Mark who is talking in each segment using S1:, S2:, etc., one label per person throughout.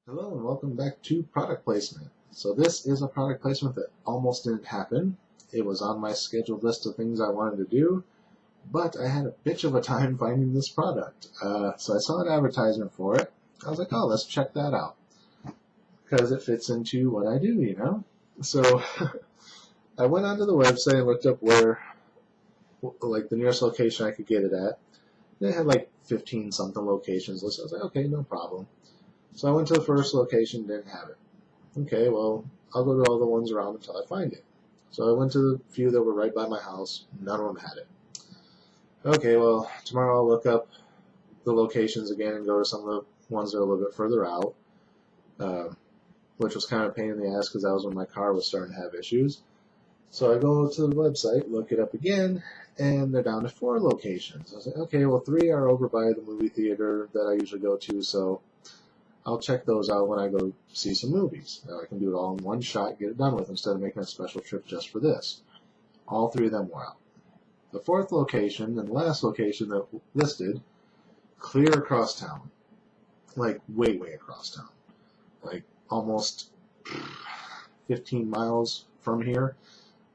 S1: Hello and welcome back to product placement. So this is a product placement that almost didn't happen. It was on my scheduled list of things I wanted to do, but I had a bitch of a time finding this product. So I saw an advertisement for it. I was like, oh, let's check that out because it fits into what I do. So I went onto the website and looked up where, like, the nearest location I could get it at. They had like 15 something locations listed. I was like, okay, no problem. So I went to the first location, didn't have it. Okay, well, I'll go to all the ones around until I find it. So I went to the few that were right by my house. None of them had it. Okay, well, tomorrow I'll look up the locations again and go to some of the ones that are a little bit further out, which was kind of a pain in the ass because that was when my car was starting to have issues. So I go to the website, look it up again, and they're down to 4 locations. I was like, okay, well, 3 are over by the movie theater that I usually go to, so I'll check those out when I go see some movies. I can do it all in one shot, get it done with, instead of making a special trip just for this. All 3 of them were out. The 4th location and the last location that listed, clear across town. Like, way, way across town. Like, almost 15 miles from here.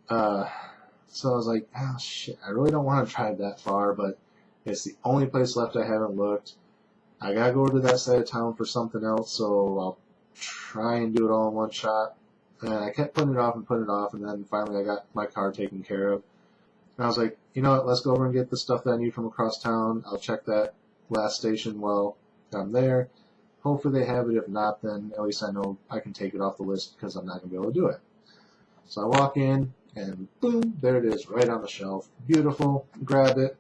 S1: So I was like, oh shit, I really don't want to drive that far, but it's the only place left I haven't looked. I gotta go to that side of town for something else, so I'll try and do it all in one shot. And I kept putting it off and putting it off, and then finally I got my car taken care of. And I was like, you know what, let's go over and get the stuff that I need from across town. I'll check that last station while I'm there. Hopefully they have it. If not, then at least I know I can take it off the list because I'm not going to be able to do it. So I walk in, and boom, there it is, right on the shelf. Beautiful. Grab it.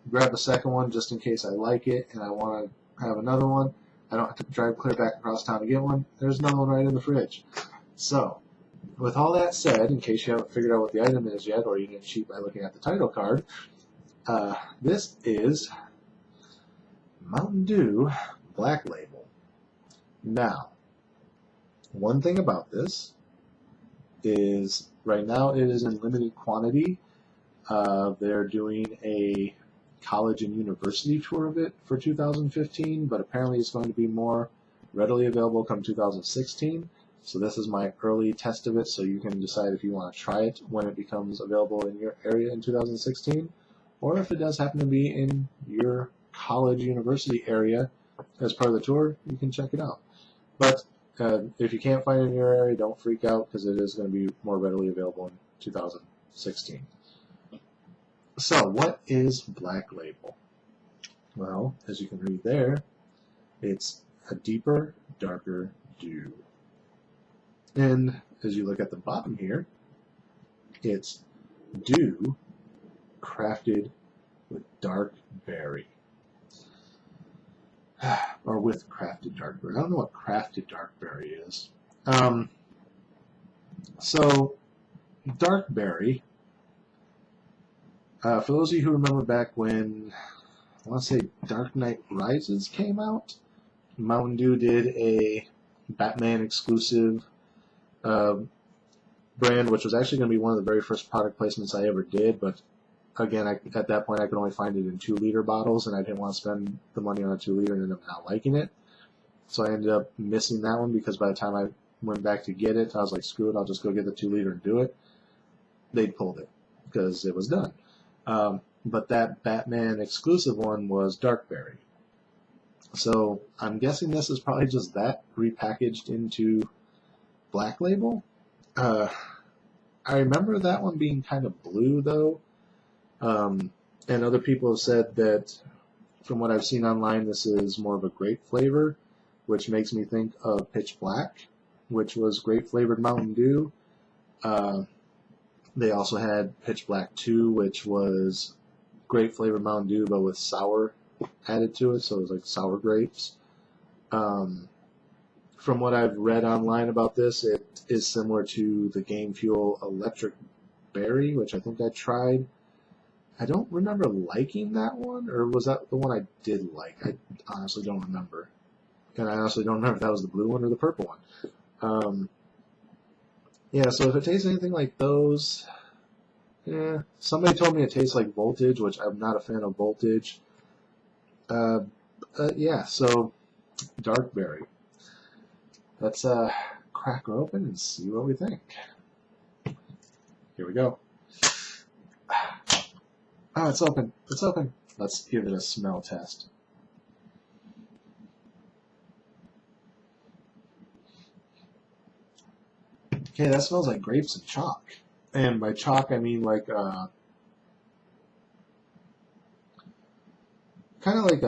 S1: Grab the second one just in case I like it and I want to have another one. I don't have to drive clear back across town to get one. There's another one right in the fridge. So, with all that said, in case you haven't figured out what the item is yet, or you didn't cheat by looking at the title card, this is Mountain Dew Black Label. Now, one thing about this is right now it is in limited quantity. They're doing a college and university tour of it for 2015, but apparently it's going to be more readily available come 2016. So this is my early test of it, so you can decide if you want to try it when it becomes available in your area in 2016, or if it does happen to be in your college university area as part of the tour, you can check it out. But if you can't find it in your area, don't freak out because it is going to be more readily available in 2016. So, what is Black Label? Well, as you can read there, it's a deeper, darker dew. And as you look at the bottom here, it's dew crafted with dark berry. Or with crafted dark berry. I don't know what crafted dark berry is. So, dark berry. For those of you who remember back when, I want to say Dark Knight Rises came out, Mountain Dew did a Batman exclusive brand, which was actually going to be one of the very first product placements I ever did, but again, at that point I could only find it in 2-liter bottles, and I didn't want to spend the money on a 2-liter and end up not liking it. So I ended up missing that one because by the time I went back to get it, I was like, screw it, I'll just go get the 2-liter and do it. They'd pulled it because it was done. But that Batman exclusive one was Darkberry. So I'm guessing this is probably just that repackaged into Black Label. I remember that one being kind of blue though. And other people have said that from what I've seen online, this is more of a grape flavor, which makes me think of Pitch Black, which was grape flavored Mountain Dew. They also had Pitch Black 2, which was grape flavored Mountain Dew, but with sour added to it, so it was like sour grapes. From what I've read online about this, it is similar to the Game Fuel Electric Berry, which I think I tried. I don't remember liking that one, or was that the one I did like? I honestly don't remember. And I honestly don't remember if that was the blue one or the purple one. Yeah, so if it tastes anything like those, yeah. Somebody told me it tastes like Voltage, which I'm not a fan of Voltage. Yeah, so Darkberry. let's crack her open and see what we think. Here we go. Oh, it's open. It's open. Let's give it a smell test. Okay, that smells like grapes and chalk. And by chalk, I mean like kind of like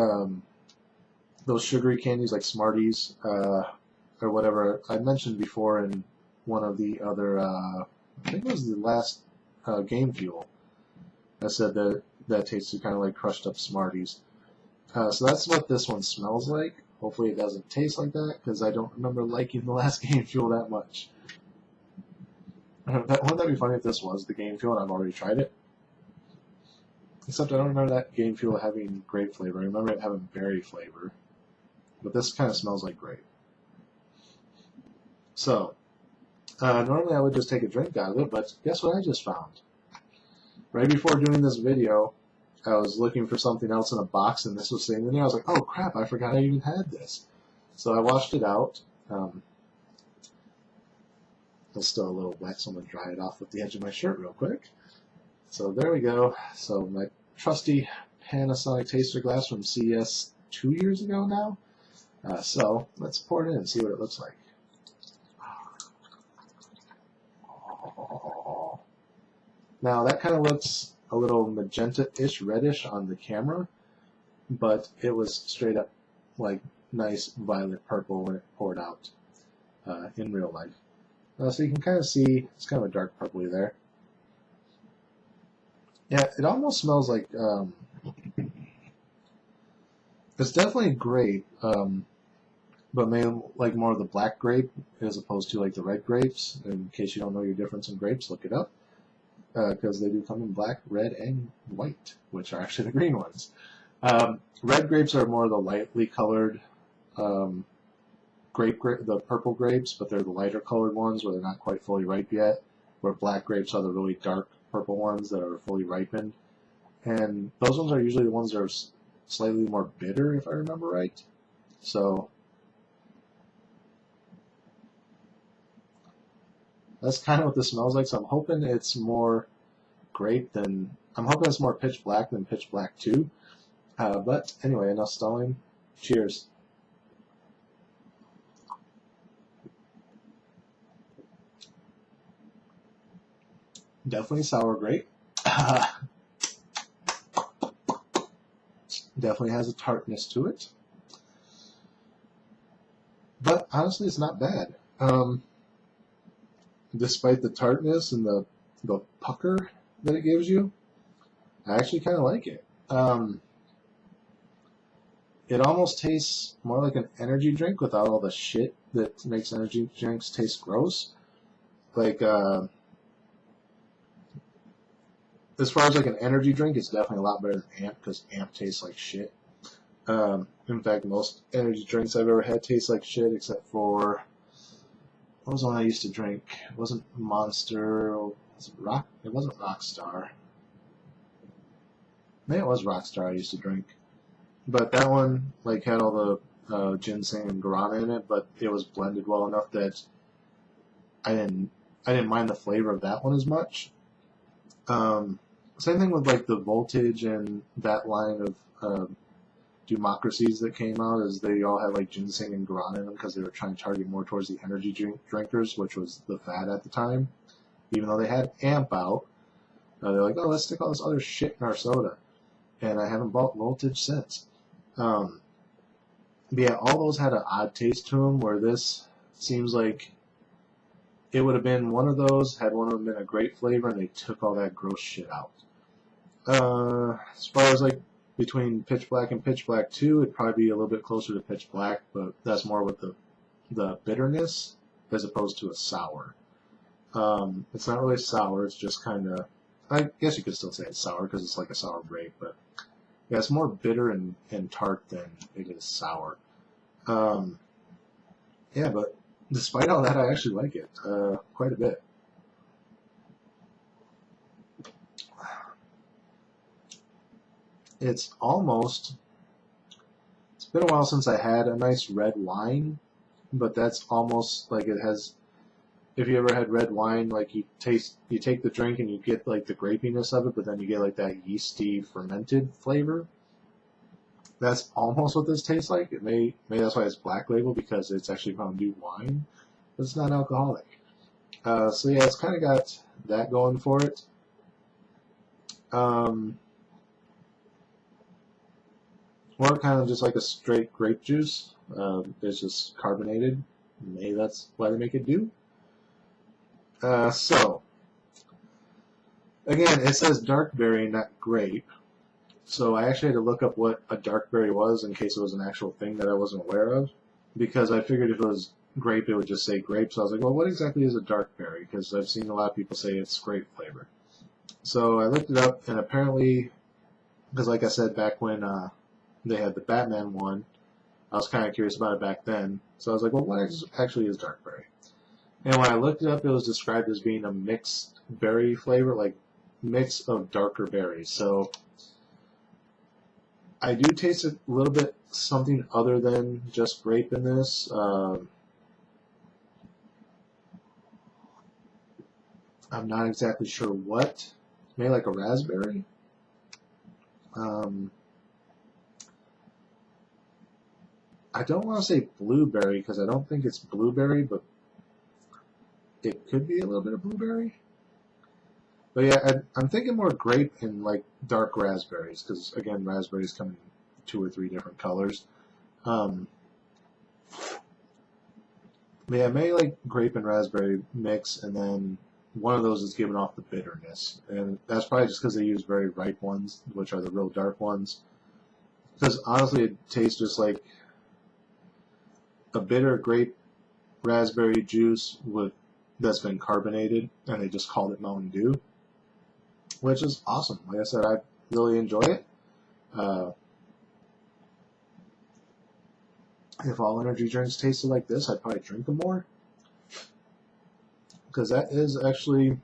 S1: those sugary candies like Smarties or whatever I mentioned before in one of the other, I think it was the last Game Fuel. I said that tasted kind of like crushed up Smarties. So that's what this one smells like. Hopefully it doesn't taste like that, because I don't remember liking the last Game Fuel that much. Wouldn't that be funny if this was the Game Fuel and I've already tried it? Except I don't remember that Game Fuel having grape flavor. I remember it having berry flavor. But this kind of smells like grape. So, normally I would just take a drink out of it, but guess what I just found? Right before doing this video, I was looking for something else in a box, and this was sitting in there. I was like, oh crap, I forgot I even had this. So I washed it out. It's still a little wet, so I'm going to dry it off with the edge of my shirt real quick. So there we go. So my trusty Panasonic taster glass from CES 2 years ago now. So let's pour it in and see what it looks like. Now that kind of looks a little magenta-ish, reddish on the camera, but it was straight up like nice violet purple when it poured out in real life. So you can kind of see it's kind of a dark purpley there. Yeah, it almost smells like it's definitely grape, but maybe like more of the black grape as opposed to like the red grapes. In case you don't know your difference in grapes, look it up, because they do come in black, red, and white, which are actually the green ones. Red grapes are more the lightly colored the purple grapes, but they're the lighter colored ones where they're not quite fully ripe yet, where black grapes are the really dark purple ones that are fully ripened. And those ones are usually the ones that are slightly more bitter, if I remember right. So that's kind of what this smells like. So I'm hoping it's more grape than, I'm hoping it's more pitch black than pitch black 2. But anyway, enough stalling. Cheers. Definitely sour grape. Definitely has a tartness to it. But honestly, it's not bad. Despite the tartness and the pucker that it gives you, I actually kind of like it. It almost tastes more like an energy drink without all the shit that makes energy drinks taste gross. Like, as far as like an energy drink, it's definitely a lot better than Amp, because Amp tastes like shit. In fact, most energy drinks I've ever had taste like shit, except for, what was the one I used to drink? It wasn't Monster. Was it Rock? It wasn't Rockstar. Maybe it was Rockstar I used to drink. But that one like had all the ginseng and guarana in it, but it was blended well enough that I didn't mind the flavor of that one as much. Same thing with like the Voltage and that line of Democracies that came out, is they all had like ginseng and guarana in them because they were trying to target more towards the energy drinkers, which was the fad at the time. Even though they had Amp out, they're like, oh, let's stick all this other shit in our soda. And I haven't bought Voltage since. But yeah, all those had an odd taste to them, where this seems like it would have been one of those, had one of them been a great flavor, and they took all that gross shit out. As far as like between Pitch Black and Pitch Black 2, it'd probably be a little bit closer to Pitch Black, but that's more with the bitterness as opposed to a sour. It's not really sour, it's just kind of, I guess you could still say it's sour because it's like a sour grape, but yeah, it's more bitter and tart than it is sour. Yeah, but despite all that, I actually like it quite a bit. It's been a while since I had a nice red wine but that's almost like it has. If you ever had red wine, like you take the drink and you get like the grapiness of it, but then you get like that yeasty fermented flavor. That's almost what this tastes like. It may that's why it's Black Label, because it's actually Mountain Dew wine, but it's not alcoholic. So yeah, it's kind of got that going for it. Or kind of just like a straight grape juice. It's just carbonated. Maybe that's why they make it Dew. So, again, it says dark berry, not grape. So I actually had to look up what a dark berry was in case it was an actual thing that I wasn't aware of. Because I figured if it was grape, it would just say grape. So I was like, well, what exactly is a dark berry? Because I've seen a lot of people say it's grape flavor. So I looked it up, and apparently, because like I said, back when they had the Batman one, I was kind of curious about it back then. So I was like, well, what actually is dark berry? And when I looked it up, it was described as being a mixed berry flavor, like mix of darker berries. So I do taste a little bit something other than just grape in this. I'm not exactly sure what. Maybe like a raspberry. I don't want to say blueberry because I don't think it's blueberry, but it could be a little bit of blueberry. But yeah, I'm thinking more grape and like dark raspberries, because again, raspberries come in 2 or 3 different colors. But yeah, maybe like grape and raspberry mix, and then one of those is giving off the bitterness, and that's probably just because they use very ripe ones, which are the real dark ones. Because honestly, it tastes just like a bitter grape raspberry juice that's been carbonated, and they just called it Mountain Dew, which is awesome. Like I said, I really enjoy it. If all energy drinks tasted like this, I'd probably drink them more, because that is actually,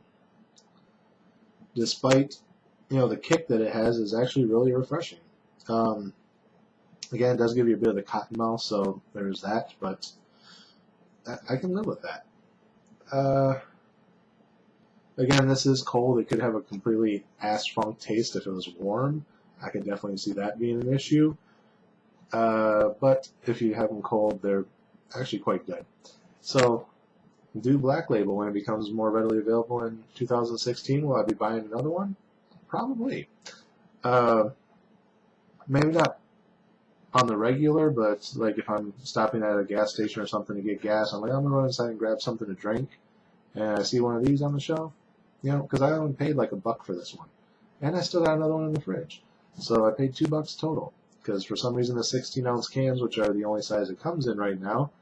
S1: despite the kick that it has, is actually really refreshing. Again, it does give you a bit of the cotton mouth, so there's that, but I can live with that. Again, this is cold. It could have a completely ass-funk taste if it was warm. I could definitely see that being an issue. But if you have them cold, they're actually quite good. So, do Black Label when it becomes more readily available in 2016. Will I be buying another one? Probably. Maybe not on the regular, but like if I'm stopping at a gas station or something to get gas, I'm like, I'm going to run inside and grab something to drink, and I see one of these on the shelf, because I only paid like $1 for this one, and I still got another one in the fridge, so I paid $2 total, because for some reason the 16-ounce cans, which are the only size it comes in right now,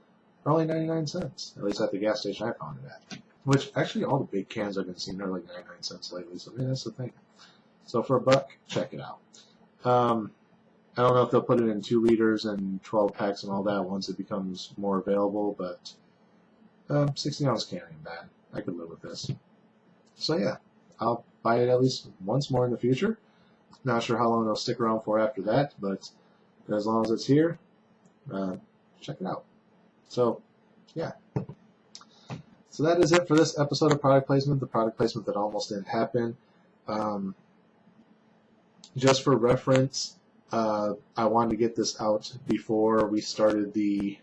S1: are only 99 cents, at least at the gas station I found it at, which actually all the big cans I've been seeing are like 99 cents lately, so yeah, that's the thing. So for $1, check it out. I don't know if they'll put it in 2 liters and 12 packs and all that once it becomes more available, but 16-ounce can ain't bad. I could live with this. So yeah, I'll buy it at least once more in the future. Not sure how long it'll stick around for after that, but as long as it's here, check it out. So yeah. So that is it for this episode of Product Placement, the product placement that almost didn't happen. Just for reference, I wanted to get this out before we started the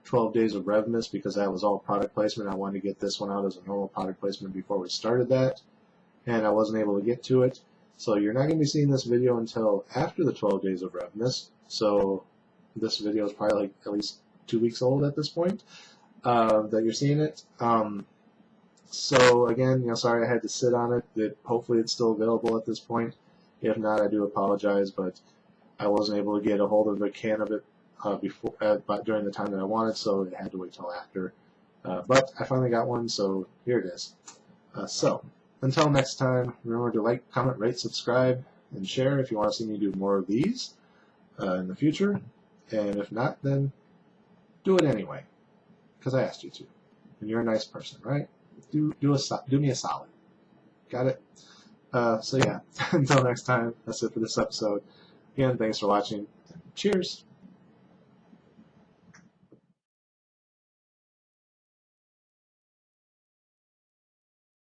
S1: 12 Days of Revmas, because that was all product placement. I wanted to get this one out as a normal product placement before we started that, and I wasn't able to get to it. So you're not going to be seeing this video until after the 12 Days of Revmas. So this video is probably like at least 2 weeks old at this point that you're seeing it. So again, sorry I had to sit on it. Hopefully it's still available at this point. If not, I do apologize, but I wasn't able to get a hold of a can of it during the time that I wanted, so it had to wait till after. But I finally got one, so here it is. So until next time, remember to like, comment, rate, subscribe, and share if you want to see me do more of these in the future. And if not, then do it anyway, because I asked you to. And you're a nice person, right? Do me a solid. Got it? So yeah, until next time, that's it for this episode. Again, thanks for watching. Cheers!